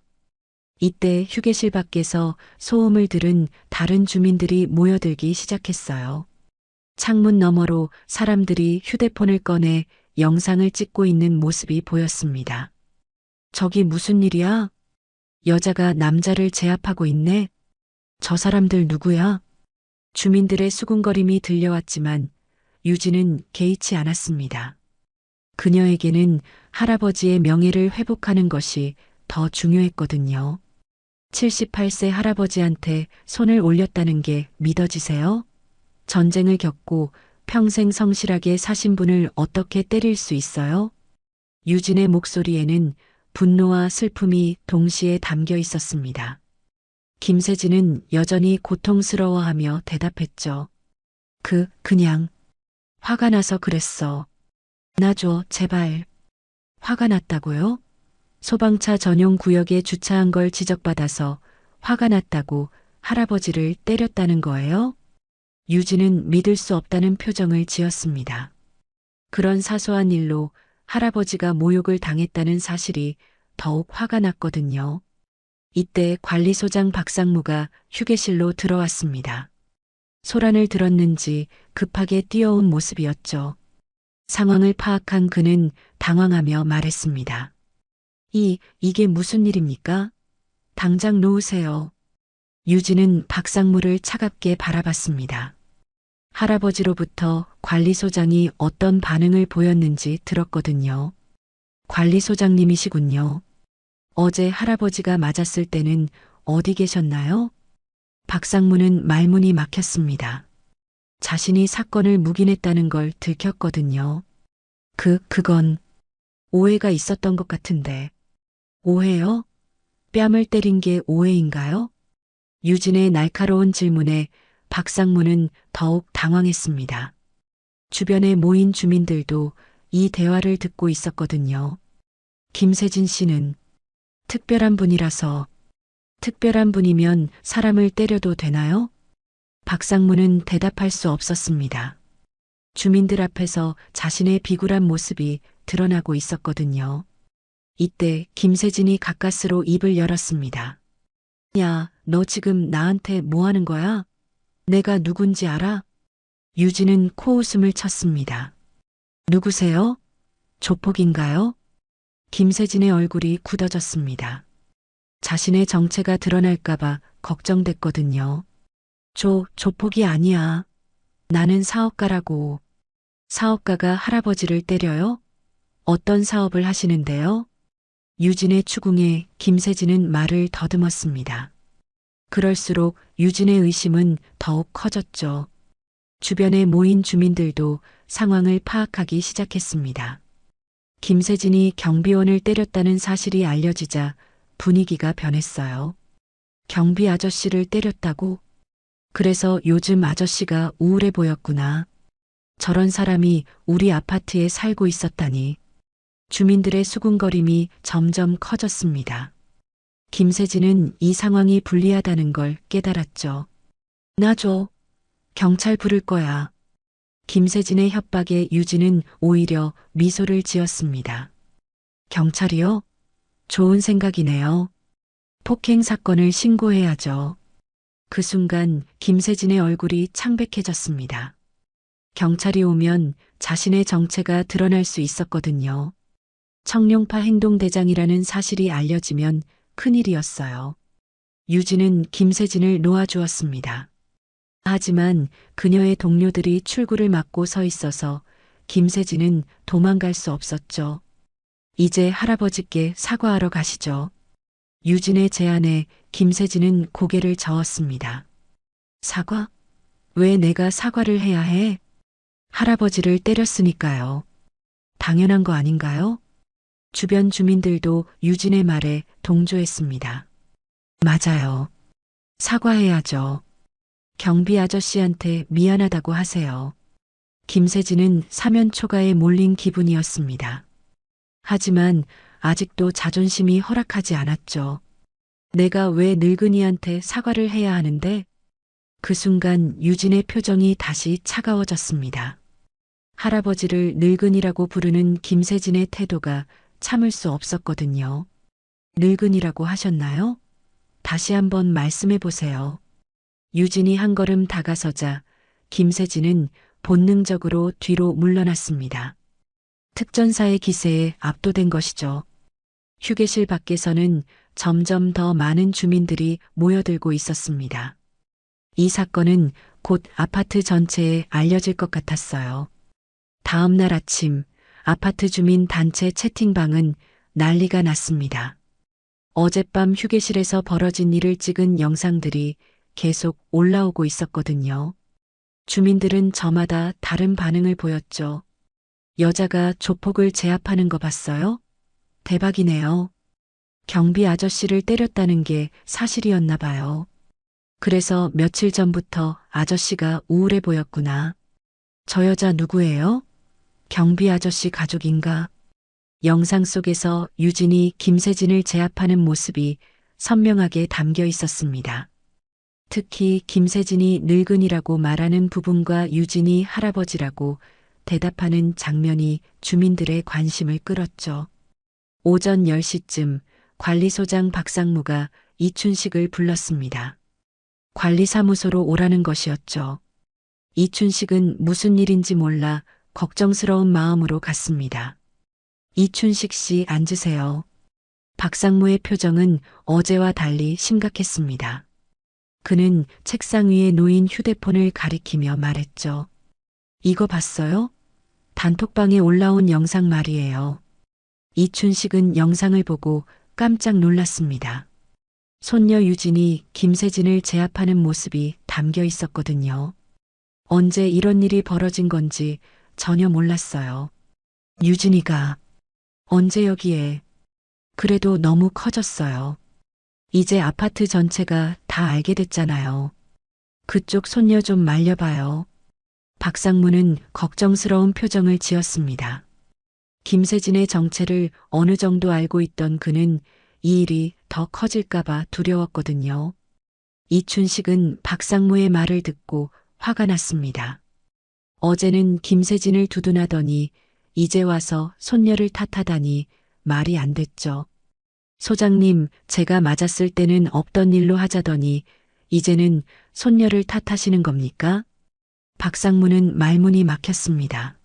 이때 휴게실 밖에서 소음을 들은 다른 주민들이 모여들기 시작했어요. 창문 너머로 사람들이 휴대폰을 꺼내 영상을 찍고 있는 모습이 보였습니다. 저기 무슨 일이야? 여자가 남자를 제압하고 있네. 저 사람들 누구야? 주민들의 수군거림이 들려왔지만 유진은 개의치 않았습니다. 그녀에게는 할아버지의 명예를 회복하는 것이 더 중요했거든요. 78세 할아버지한테 손을 올렸다는 게 믿어지세요? 전쟁을 겪고 평생 성실하게 사신 분을 어떻게 때릴 수 있어요? 유진의 목소리에는 분노와 슬픔이 동시에 담겨 있었습니다. 김세진은 여전히 고통스러워하며 대답했죠. 그냥 화가 나서 그랬어. 놔줘, 제발. 화가 났다고요? 소방차 전용 구역에 주차한 걸 지적받아서 화가 났다고 할아버지를 때렸다는 거예요? 유진은 믿을 수 없다는 표정을 지었습니다. 그런 사소한 일로 할아버지가 모욕을 당했다는 사실이 더욱 화가 났거든요. 이때 관리소장 박상무가 휴게실로 들어왔습니다. 소란을 들었는지 급하게 뛰어온 모습이었죠. 상황을 파악한 그는 당황하며 말했습니다. 이게 무슨 일입니까? 당장 놓으세요. 유진은 박상무를 차갑게 바라봤습니다. 할아버지로부터 관리소장이 어떤 반응을 보였는지 들었거든요. 관리소장님이시군요. 어제 할아버지가 맞았을 때는 어디 계셨나요? 박상무는 말문이 막혔습니다. 자신이 사건을 묵인했다는 걸 들켰거든요. 그건 오해가 있었던 것 같은데. 오해요? 뺨을 때린 게 오해인가요? 유진의 날카로운 질문에 박상무는 더욱 당황했습니다. 주변에 모인 주민들도 이 대화를 듣고 있었거든요. 김세진 씨는 특별한 분이라서. 특별한 분이면 사람을 때려도 되나요? 박상무는 대답할 수 없었습니다. 주민들 앞에서 자신의 비굴한 모습이 드러나고 있었거든요. 이때 김세진이 가까스로 입을 열었습니다. 야, 너 지금 나한테 뭐 하는 거야? 내가 누군지 알아? 유진은 코웃음을 쳤습니다. 누구세요? 조폭인가요? 김세진의 얼굴이 굳어졌습니다. 자신의 정체가 드러날까봐 걱정됐거든요. 조폭이 아니야. 나는 사업가라고. 사업가가 할아버지를 때려요? 어떤 사업을 하시는데요? 유진의 추궁에 김세진은 말을 더듬었습니다. 그럴수록 유진의 의심은 더욱 커졌죠. 주변에 모인 주민들도 상황을 파악하기 시작했습니다. 김세진이 경비원을 때렸다는 사실이 알려지자 분위기가 변했어요. 경비 아저씨를 때렸다고? 그래서 요즘 아저씨가 우울해 보였구나. 저런 사람이 우리 아파트에 살고 있었다니. 주민들의 수군거림이 점점 커졌습니다. 김세진은 이 상황이 불리하다는 걸 깨달았죠. 놔줘. 경찰 부를 거야. 김세진의 협박에 유진은 오히려 미소를 지었습니다. 경찰이요? 좋은 생각이네요. 폭행 사건을 신고해야죠. 그 순간 김세진의 얼굴이 창백해졌습니다. 경찰이 오면 자신의 정체가 드러날 수 있었거든요. 청룡파 행동대장이라는 사실이 알려지면 큰일이었어요. 유진은 김세진을 놓아주었습니다. 하지만 그녀의 동료들이 출구를 막고 서 있어서 김세진은 도망갈 수 없었죠. 이제 할아버지께 사과하러 가시죠. 유진의 제안에 김세진은 고개를 저었습니다. 사과? 왜 내가 사과를 해야 해? 할아버지를 때렸으니까요. 당연한 거 아닌가요? 주변 주민들도 유진의 말에 동조했습니다. 맞아요. 사과해야죠. 경비 아저씨한테 미안하다고 하세요. 김세진은 사면 초가에 몰린 기분이었습니다. 하지만 아직도 자존심이 허락하지 않았죠. 내가 왜 늙은이한테 사과를 해야 하는데? 그 순간 유진의 표정이 다시 차가워졌습니다. 할아버지를 늙은이라고 부르는 김세진의 태도가 참을 수 없었거든요. 늙은이라고 하셨나요? 다시 한번 말씀해 보세요. 유진이 한 걸음 다가서자 김세진은 본능적으로 뒤로 물러났습니다. 특전사의 기세에 압도된 것이죠. 휴게실 밖에서는 점점 더 많은 주민들이 모여들고 있었습니다. 이 사건은 곧 아파트 전체에 알려질 것 같았어요. 다음 날 아침 아파트 주민 단체 채팅방은 난리가 났습니다. 어젯밤 휴게실에서 벌어진 일을 찍은 영상들이 계속 올라오고 있었거든요. 주민들은 저마다 다른 반응을 보였죠. 여자가 조폭을 제압하는 거 봤어요? 대박이네요. 경비 아저씨를 때렸다는 게 사실이었나 봐요. 그래서 며칠 전부터 아저씨가 우울해 보였구나. 저 여자 누구예요? 경비 아저씨 가족인가? 영상 속에서 유진이 김세진을 제압하는 모습이 선명하게 담겨 있었습니다. 특히 김세진이 늙은이라고 말하는 부분과 유진이 할아버지라고 대답하는 장면이 주민들의 관심을 끌었죠. 오전 10시쯤 관리소장 박상무가 이춘식을 불렀습니다. 관리사무소로 오라는 것이었죠. 이춘식은 무슨 일인지 몰라 걱정스러운 마음으로 갔습니다. 이춘식 씨 앉으세요. 박상무의 표정은 어제와 달리 심각했습니다. 그는 책상 위에 놓인 휴대폰을 가리키며 말했죠. 이거 봤어요? 단톡방에 올라온 영상 말이에요. 이춘식은 영상을 보고 깜짝 놀랐습니다. 손녀 유진이 김세진을 제압하는 모습이 담겨 있었거든요. 언제 이런 일이 벌어진 건지 전혀 몰랐어요. 유진이가 언제 여기에? 그래도 너무 커졌어요. 이제 아파트 전체가 다 알게 됐잖아요. 그쪽 손녀 좀 말려봐요. 박상무는 걱정스러운 표정을 지었습니다. 김세진의 정체를 어느 정도 알고 있던 그는 이 일이 더 커질까봐 두려웠거든요. 이춘식은 박상무의 말을 듣고 화가 났습니다. 어제는 김세진을 두둔하더니 이제 와서 손녀를 탓하다니 말이 안 됐죠. 소장님, 제가 맞았을 때는 없던 일로 하자더니 이제는 손녀를 탓하시는 겁니까? 박상무는 말문이 막혔습니다.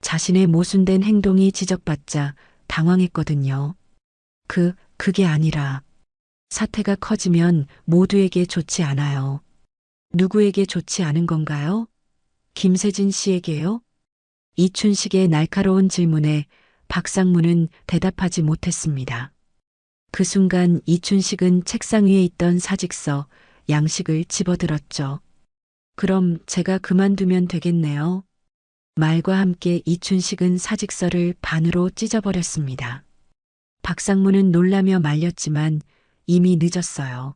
자신의 모순된 행동이 지적받자 당황했거든요. 그게 아니라 사태가 커지면 모두에게 좋지 않아요. 누구에게 좋지 않은 건가요? 김세진 씨에게요? 이춘식의 날카로운 질문에 박상무는 대답하지 못했습니다. 그 순간 이춘식은 책상 위에 있던 사직서, 양식을 집어들었죠. 그럼 제가 그만두면 되겠네요. 말과 함께 이춘식은 사직서를 반으로 찢어버렸습니다. 박상무는 놀라며 말렸지만 이미 늦었어요.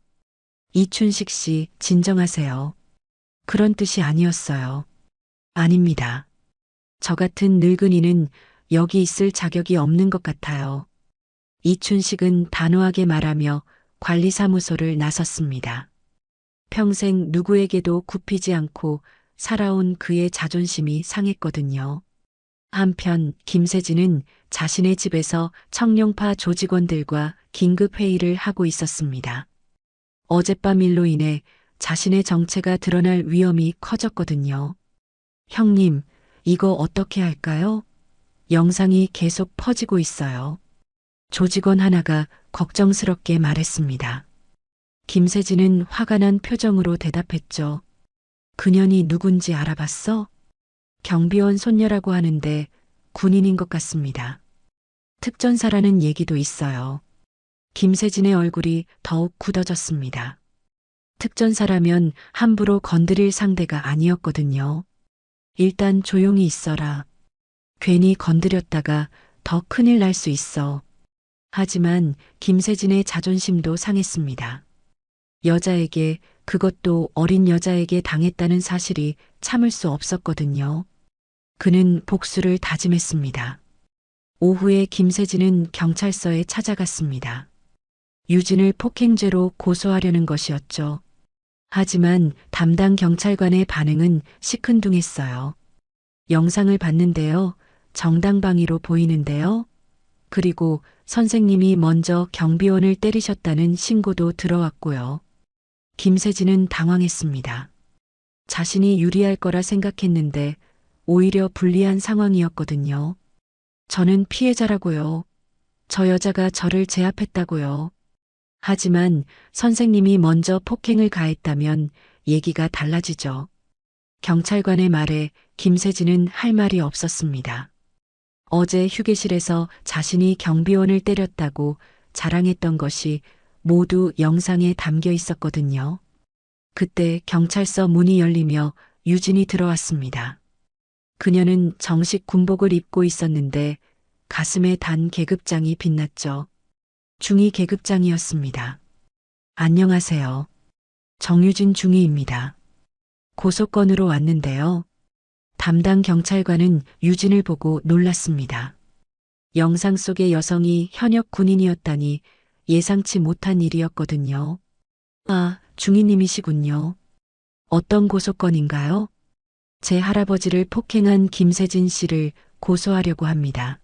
이춘식 씨, 진정하세요. 그런 뜻이 아니었어요. 아닙니다. 저 같은 늙은이는 여기 있을 자격이 없는 것 같아요. 이춘식은 단호하게 말하며 관리사무소를 나섰습니다. 평생 누구에게도 굽히지 않고 살아온 그의 자존심이 상했거든요. 한편 김세진은 자신의 집에서 청룡파 조직원들과 긴급 회의를 하고 있었습니다. 어젯밤 일로 인해 자신의 정체가 드러날 위험이 커졌거든요. 형님, 이거 어떻게 할까요? 영상이 계속 퍼지고 있어요. 조직원 하나가 걱정스럽게 말했습니다. 김세진은 화가 난 표정으로 대답했죠. 그년이 누군지 알아봤어? 경비원 손녀라고 하는데 군인인 것 같습니다. 특전사라는 얘기도 있어요. 김세진의 얼굴이 더욱 굳어졌습니다. 특전사라면 함부로 건드릴 상대가 아니었거든요. 일단 조용히 있어라. 괜히 건드렸다가 더 큰일 날 수 있어. 하지만 김세진의 자존심도 상했습니다. 여자에게, 그것도 어린 여자에게 당했다는 사실이 참을 수 없었거든요. 그는 복수를 다짐했습니다. 오후에 김세진은 경찰서에 찾아갔습니다. 유진을 폭행죄로 고소하려는 것이었죠. 하지만 담당 경찰관의 반응은 시큰둥했어요. 영상을 봤는데요. 정당방위로 보이는데요. 그리고 선생님이 먼저 경비원을 때리셨다는 신고도 들어왔고요. 김세진은 당황했습니다. 자신이 유리할 거라 생각했는데 오히려 불리한 상황이었거든요. 저는 피해자라고요. 저 여자가 저를 제압했다고요. 하지만 선생님이 먼저 폭행을 가했다면 얘기가 달라지죠. 경찰관의 말에 김세진은 할 말이 없었습니다. 어제 휴게실에서 자신이 경비원을 때렸다고 자랑했던 것이 모두 영상에 담겨 있었거든요. 그때 경찰서 문이 열리며 유진이 들어왔습니다. 그녀는 정식 군복을 입고 있었는데 가슴에 단 계급장이 빛났죠. 중위 계급장이었습니다. 안녕하세요. 정유진 중위입니다. 고소건으로 왔는데요. 담당 경찰관은 유진을 보고 놀랐습니다. 영상 속의 여성이 현역 군인이었다니 예상치 못한 일이었거든요. 아, 중위님이시군요. 어떤 고소건인가요? 제 할아버지를 폭행한 김세진 씨를 고소하려고 합니다.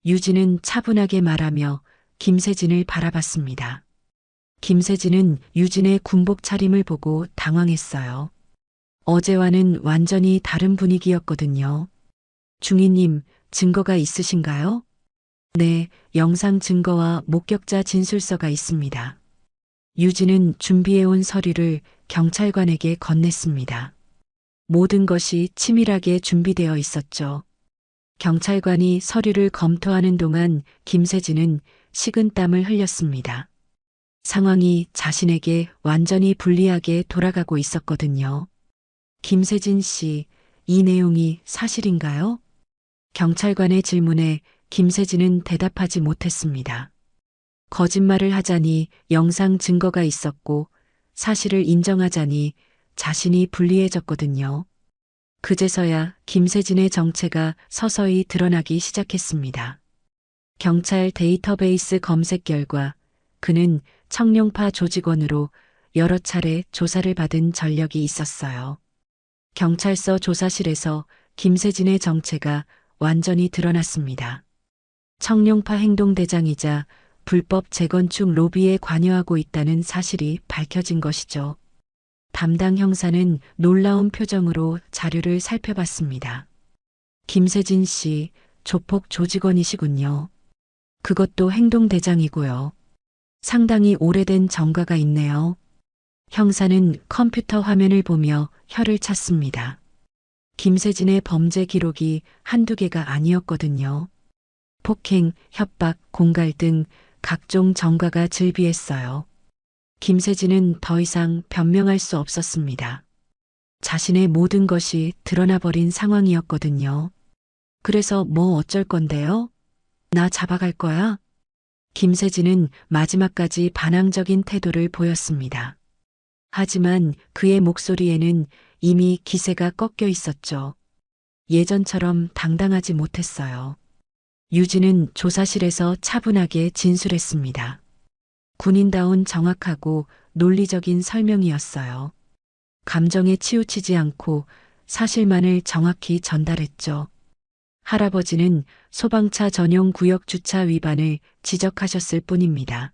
유진은 차분하게 말하며 김세진을 바라봤습니다. 김세진은 유진의 군복 차림을 보고 당황했어요. 어제와는 완전히 다른 분위기였거든요. 중위님, 증거가 있으신가요? 네, 영상 증거와 목격자 진술서가 있습니다. 유진은 준비해온 서류를 경찰관에게 건넸습니다. 모든 것이 치밀하게 준비되어 있었죠. 경찰관이 서류를 검토하는 동안 김세진은 식은땀을 흘렸습니다. 상황이 자신에게 완전히 불리하게 돌아가고 있었거든요. 김세진 씨, 이 내용이 사실인가요? 경찰관의 질문에 김세진은 대답하지 못했습니다. 거짓말을 하자니 영상 증거가 있었고 사실을 인정하자니 자신이 불리해졌거든요. 그제서야 김세진의 정체가 서서히 드러나기 시작했습니다. 경찰 데이터베이스 검색 결과 그는 청룡파 조직원으로 여러 차례 조사를 받은 전력이 있었어요. 경찰서 조사실에서 김세진의 정체가 완전히 드러났습니다. 청룡파 행동대장이자 불법 재건축 로비에 관여하고 있다는 사실이 밝혀진 것이죠. 담당 형사는 놀라운 표정으로 자료를 살펴봤습니다. 김세진 씨, 조폭 조직원이시군요. 그것도 행동대장이고요. 상당히 오래된 전과가 있네요. 형사는 컴퓨터 화면을 보며 혀를 찼습니다. 김세진의 범죄 기록이 한두 개가 아니었거든요. 폭행, 협박, 공갈 등 각종 전과가 즐비했어요. 김세진은 더 이상 변명할 수 없었습니다. 자신의 모든 것이 드러나 버린 상황이었거든요. 그래서 뭐 어쩔 건데요? 나 잡아갈 거야? 김세진은 마지막까지 반항적인 태도를 보였습니다. 하지만 그의 목소리에는 이미 기세가 꺾여 있었죠. 예전처럼 당당하지 못했어요. 유진은 조사실에서 차분하게 진술했습니다. 군인다운 정확하고 논리적인 설명이었어요. 감정에 치우치지 않고 사실만을 정확히 전달했죠. 할아버지는 소방차 전용 구역 주차 위반을 지적하셨을 뿐입니다.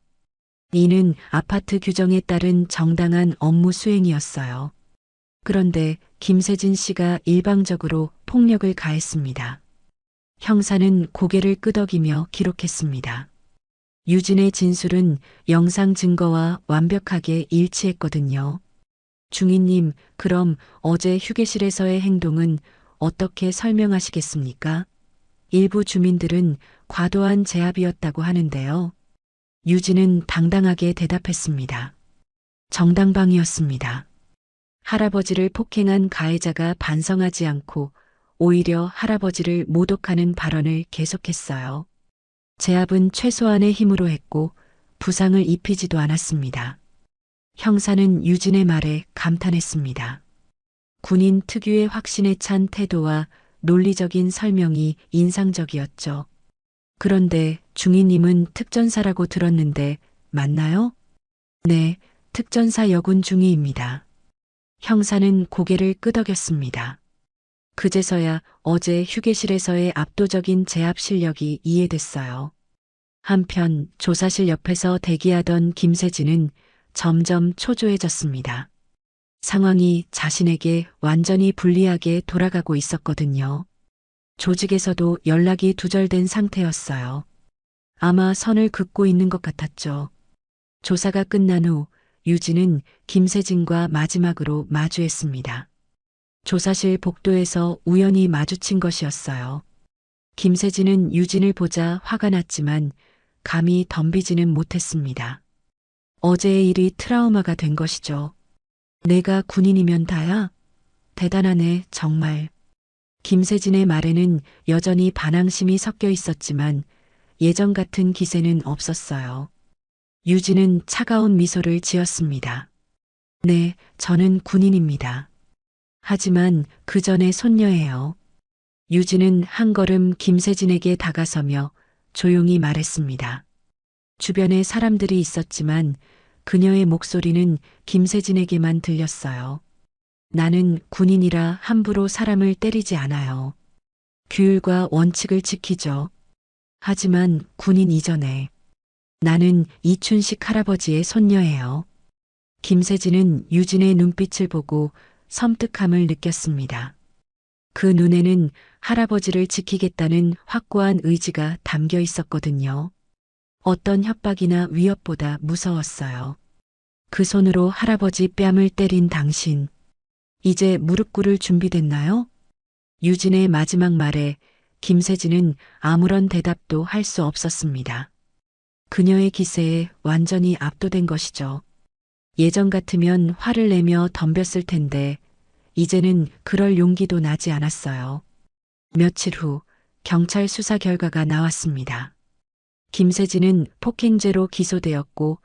이는 아파트 규정에 따른 정당한 업무 수행이었어요. 그런데 김세진 씨가 일방적으로 폭력을 가했습니다. 형사는 고개를 끄덕이며 기록했습니다. 유진의 진술은 영상 증거와 완벽하게 일치했거든요. 중위님, 그럼 어제 휴게실에서의 행동은 어떻게 설명하시겠습니까? 일부 주민들은 과도한 제압이었다고 하는데요. 유진은 당당하게 대답했습니다. 정당방위였습니다. 할아버지를 폭행한 가해자가 반성하지 않고 오히려 할아버지를 모독하는 발언을 계속했어요. 제압은 최소한의 힘으로 했고 부상을 입히지도 않았습니다. 형사는 유진의 말에 감탄했습니다. 군인 특유의 확신에 찬 태도와 논리적인 설명이 인상적이었죠. 그런데 중위님은 특전사라고 들었는데 맞나요? 네, 특전사 여군 중위입니다. 형사는 고개를 끄덕였습니다. 그제서야 어제 휴게실에서의 압도적인 제압 실력이 이해됐어요. 한편 조사실 옆에서 대기하던 김세진은 점점 초조해졌습니다. 상황이 자신에게 완전히 불리하게 돌아가고 있었거든요. 조직에서도 연락이 두절된 상태였어요. 아마 선을 긋고 있는 것 같았죠. 조사가 끝난 후 유진은 김세진과 마지막으로 마주했습니다. 조사실 복도에서 우연히 마주친 것이었어요. 김세진은 유진을 보자 화가 났지만 감히 덤비지는 못했습니다. 어제의 일이 트라우마가 된 것이죠. 내가 군인이면 다야? 대단하네, 정말. 김세진의 말에는 여전히 반항심이 섞여 있었지만 예전 같은 기세는 없었어요. 유진은 차가운 미소를 지었습니다. 네, 저는 군인입니다. 하지만 그 전에 손녀예요. 유진은 한 걸음 김세진에게 다가서며 조용히 말했습니다. 주변에 사람들이 있었지만 그녀의 목소리는 김세진에게만 들렸어요. 나는 군인이라 함부로 사람을 때리지 않아요. 규율과 원칙을 지키죠. 하지만 군인 이전에 나는 이춘식 할아버지의 손녀예요. 김세진은 유진의 눈빛을 보고 섬뜩함을 느꼈습니다. 그 눈에는 할아버지를 지키겠다는 확고한 의지가 담겨 있었거든요. 어떤 협박이나 위협보다 무서웠어요. 그 손으로 할아버지 뺨을 때린 당신. 이제 무릎 꿇을 준비됐나요? 유진의 마지막 말에 김세진은 아무런 대답도 할 수 없었습니다. 그녀의 기세에 완전히 압도된 것이죠. 예전 같으면 화를 내며 덤볐을 텐데 이제는 그럴 용기도 나지 않았어요. 며칠 후 경찰 수사 결과가 나왔습니다. 김세진은 폭행죄로 기소되었고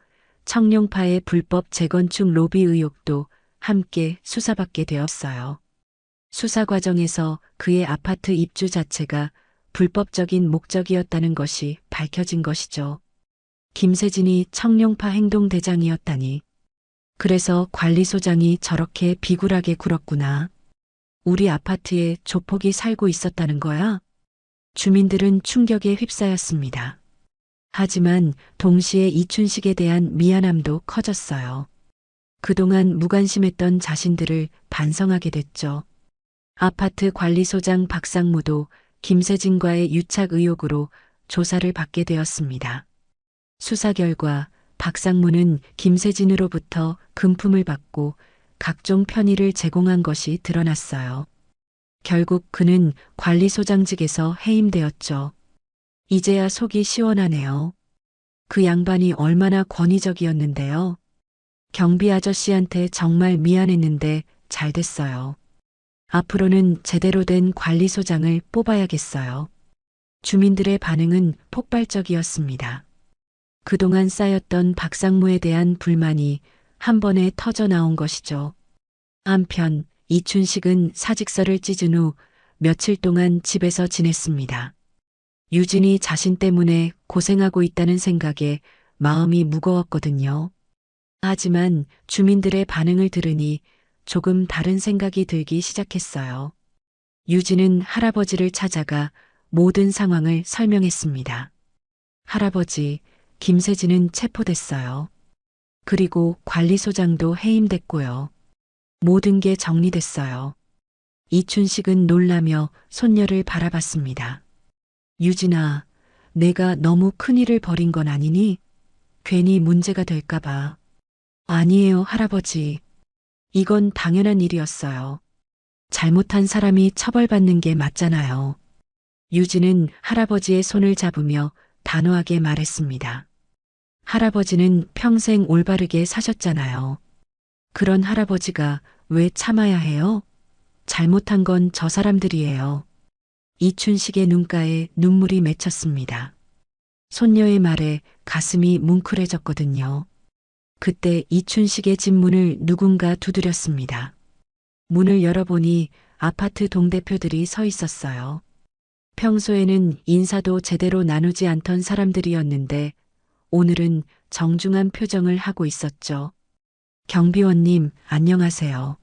청룡파의 불법 재건축 로비 의혹도 함께 수사받게 되었어요. 수사 과정에서 그의 아파트 입주 자체가 불법적인 목적이었다는 것이 밝혀진 것이죠. 김세진이 청룡파 행동대장이었다니. 그래서 관리소장이 저렇게 비굴하게 굴었구나. 우리 아파트에 조폭이 살고 있었다는 거야? 주민들은 충격에 휩싸였습니다. 하지만 동시에 이춘식에 대한 미안함도 커졌어요. 그동안 무관심했던 자신들을 반성하게 됐죠. 아파트 관리소장 박상무도 김세진과의 유착 의혹으로 조사를 받게 되었습니다. 수사 결과 박상무는 김세진으로부터 금품을 받고 각종 편의를 제공한 것이 드러났어요. 결국 그는 관리소장직에서 해임되었죠. 이제야 속이 시원하네요. 그 양반이 얼마나 권위적이었는데요. 경비 아저씨한테 정말 미안했는데 잘 됐어요. 앞으로는 제대로 된 관리소장을 뽑아야겠어요. 주민들의 반응은 폭발적이었습니다. 그동안 쌓였던 박상무에 대한 불만이 한 번에 터져 나온 것이죠. 한편 이춘식은 사직서를 찢은 후 며칠 동안 집에서 지냈습니다. 유진이 자신 때문에 고생하고 있다는 생각에 마음이 무거웠거든요. 하지만 주민들의 반응을 들으니 조금 다른 생각이 들기 시작했어요. 유진은 할아버지를 찾아가 모든 상황을 설명했습니다. 할아버지, 김세진은 체포됐어요. 그리고 관리소장도 해임됐고요. 모든 게 정리됐어요. 이춘식은 놀라며 손녀를 바라봤습니다. 유진아, 내가 너무 큰일을 벌인 건 아니니? 괜히 문제가 될까봐. 아니에요, 할아버지. 이건 당연한 일이었어요. 잘못한 사람이 처벌받는 게 맞잖아요. 유진은 할아버지의 손을 잡으며 단호하게 말했습니다. 할아버지는 평생 올바르게 사셨잖아요. 그런 할아버지가 왜 참아야 해요? 잘못한 건 저 사람들이에요. 이춘식의 눈가에 눈물이 맺혔습니다. 손녀의 말에 가슴이 뭉클해졌거든요. 그때 이춘식의 집 문을 누군가 두드렸습니다. 문을 열어보니 아파트 동대표들이 서 있었어요. 평소에는 인사도 제대로 나누지 않던 사람들이었는데 오늘은 정중한 표정을 하고 있었죠. 경비원님, 안녕하세요.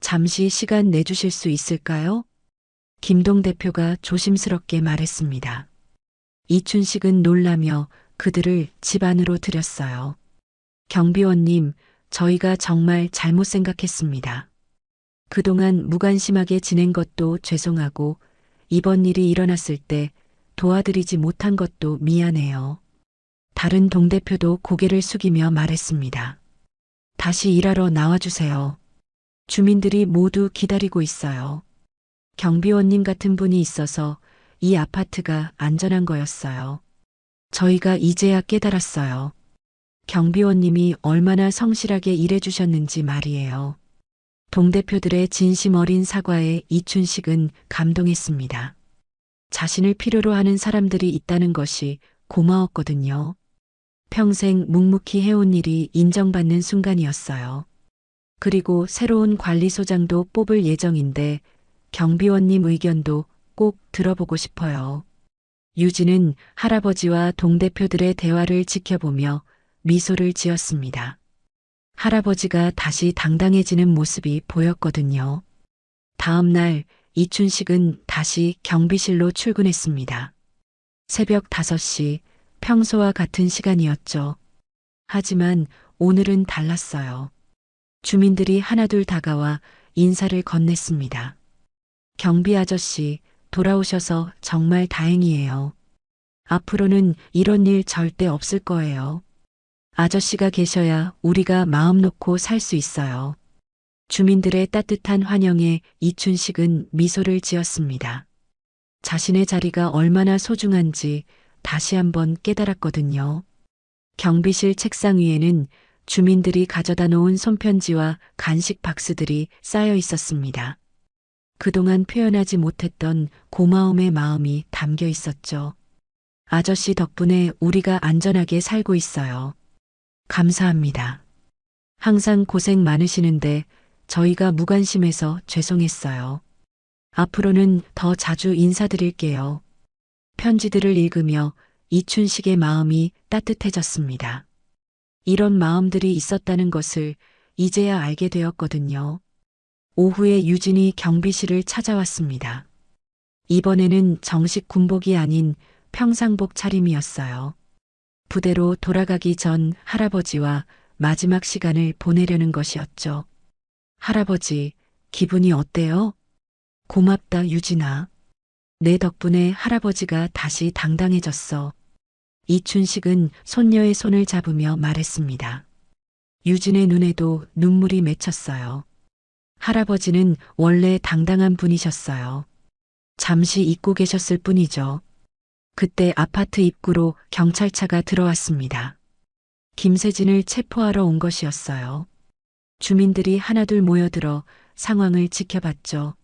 잠시 시간 내주실 수 있을까요? 김동 대표가 조심스럽게 말했습니다. 이춘식은 놀라며 그들을 집 안으로 들였어요. 경비원님, 저희가 정말 잘못 생각했습니다. 그동안 무관심하게 지낸 것도 죄송하고 이번 일이 일어났을 때 도와드리지 못한 것도 미안해요. 다른 동대표도 고개를 숙이며 말했습니다. 다시 일하러 나와주세요. 주민들이 모두 기다리고 있어요. 경비원님 같은 분이 있어서 이 아파트가 안전한 거였어요. 저희가 이제야 깨달았어요. 경비원님이 얼마나 성실하게 일해주셨는지 말이에요. 동대표들의 진심 어린 사과에 이춘식은 감동했습니다. 자신을 필요로 하는 사람들이 있다는 것이 고마웠거든요. 평생 묵묵히 해온 일이 인정받는 순간이었어요. 그리고 새로운 관리소장도 뽑을 예정인데 경비원님 의견도 꼭 들어보고 싶어요. 유진은 할아버지와 동대표들의 대화를 지켜보며 미소를 지었습니다. 할아버지가 다시 당당해지는 모습이 보였거든요. 다음 날 이춘식은 다시 경비실로 출근했습니다. 새벽 5시, 평소와 같은 시간이었죠. 하지만 오늘은 달랐어요. 주민들이 하나둘 다가와 인사를 건넸습니다. 경비 아저씨, 돌아오셔서 정말 다행이에요. 앞으로는 이런 일 절대 없을 거예요. 아저씨가 계셔야 우리가 마음 놓고 살 수 있어요. 주민들의 따뜻한 환영에 이춘식은 미소를 지었습니다. 자신의 자리가 얼마나 소중한지 다시 한번 깨달았거든요. 경비실 책상 위에는 주민들이 가져다 놓은 손편지와 간식 박스들이 쌓여 있었습니다. 그동안 표현하지 못했던 고마움의 마음이 담겨 있었죠. 아저씨 덕분에 우리가 안전하게 살고 있어요. 감사합니다. 항상 고생 많으시는데 저희가 무관심해서 죄송했어요. 앞으로는 더 자주 인사드릴게요. 편지들을 읽으며 이춘식의 마음이 따뜻해졌습니다. 이런 마음들이 있었다는 것을 이제야 알게 되었거든요. 오후에 유진이 경비실을 찾아왔습니다. 이번에는 정식 군복이 아닌 평상복 차림이었어요. 부대로 돌아가기 전 할아버지와 마지막 시간을 보내려는 것이었죠. 할아버지, 기분이 어때요? 고맙다, 유진아. 내 덕분에 할아버지가 다시 당당해졌어. 이춘식은 손녀의 손을 잡으며 말했습니다. 유진의 눈에도 눈물이 맺혔어요. 할아버지는 원래 당당한 분이셨어요. 잠시 잊고 계셨을 뿐이죠. 그때 아파트 입구로 경찰차가 들어왔습니다. 김세진을 체포하러 온 것이었어요. 주민들이 하나둘 모여들어 상황을 지켜봤죠.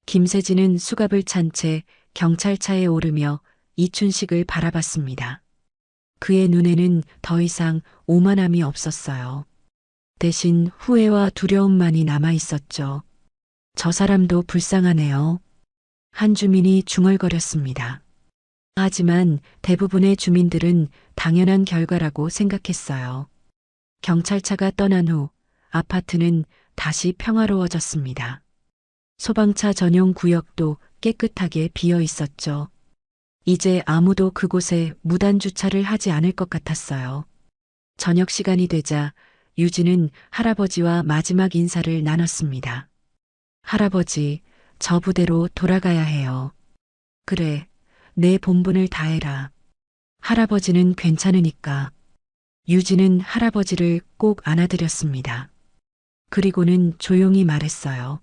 김세진은 수갑을 찬 채 경찰차에 오르며 이춘식을 바라봤습니다. 그의 눈에는 더 이상 오만함이 없었어요. 대신 후회와 두려움만이 남아 있었죠. 저 사람도 불쌍하네요. 한 주민이 중얼거렸습니다. 하지만 대부분의 주민들은 당연한 결과라고 생각했어요. 경찰차가 떠난 후 아파트는 다시 평화로워졌습니다. 소방차 전용 구역도 깨끗하게 비어 있었죠. 이제 아무도 그곳에 무단 주차를 하지 않을 것 같았어요. 저녁 시간이 되자 유진은 할아버지와 마지막 인사를 나눴습니다. 할아버지, 저 부대로 돌아가야 해요. 그래, 내 본분을 다해라. 할아버지는 괜찮으니까. 유진은 할아버지를 꼭 안아드렸습니다. 그리고는 조용히 말했어요.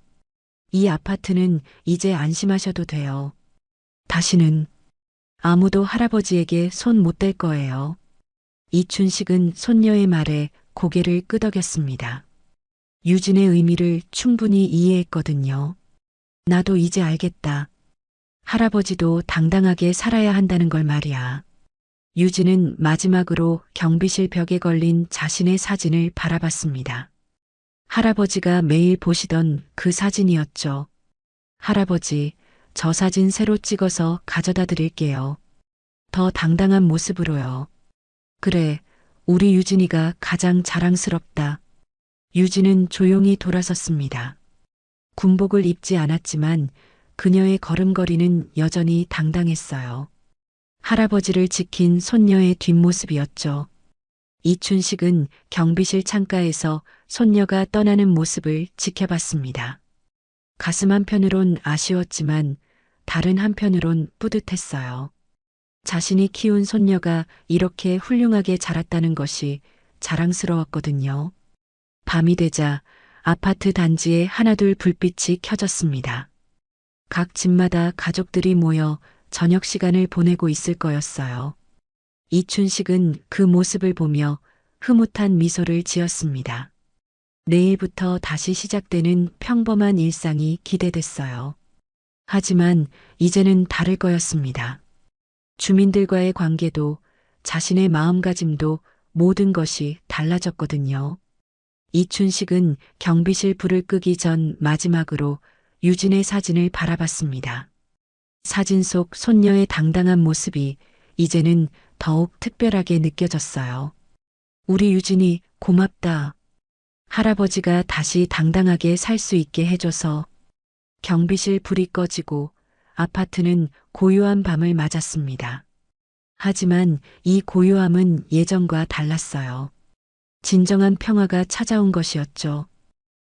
이 아파트는 이제 안심하셔도 돼요. 다시는 아무도 할아버지에게 손 못 댈 거예요. 이춘식은 손녀의 말에 고개를 끄덕였습니다. 유진의 의미를 충분히 이해했거든요. 나도 이제 알겠다. 할아버지도 당당하게 살아야 한다는 걸 말이야. 유진은 마지막으로 경비실 벽에 걸린 자신의 사진을 바라봤습니다. 할아버지가 매일 보시던 그 사진이었죠. 할아버지, 저 사진 새로 찍어서 가져다 드릴게요. 더 당당한 모습으로요. 그래, 우리 유진이가 가장 자랑스럽다. 유진은 조용히 돌아섰습니다. 군복을 입지 않았지만 그녀의 걸음걸이는 여전히 당당했어요. 할아버지를 지킨 손녀의 뒷모습이었죠. 이춘식은 경비실 창가에서 손녀가 떠나는 모습을 지켜봤습니다. 가슴 한편으론 아쉬웠지만 다른 한편으론 뿌듯했어요. 자신이 키운 손녀가 이렇게 훌륭하게 자랐다는 것이 자랑스러웠거든요. 밤이 되자 아파트 단지에 하나둘 불빛이 켜졌습니다. 각 집마다 가족들이 모여 저녁 시간을 보내고 있을 거였어요. 이춘식은 그 모습을 보며 흐뭇한 미소를 지었습니다. 내일부터 다시 시작되는 평범한 일상이 기대됐어요. 하지만 이제는 다를 거였습니다. 주민들과의 관계도 자신의 마음가짐도 모든 것이 달라졌거든요. 이춘식은 경비실 불을 끄기 전 마지막으로 유진의 사진을 바라봤습니다. 사진 속 손녀의 당당한 모습이 이제는 더욱 특별하게 느껴졌어요. 우리 유진이 고맙다. 할아버지가 다시 당당하게 살 수 있게 해줘서. 경비실 불이 꺼지고 아파트는 고요한 밤을 맞았습니다. 하지만 이 고요함은 예전과 달랐어요. 진정한 평화가 찾아온 것이었죠.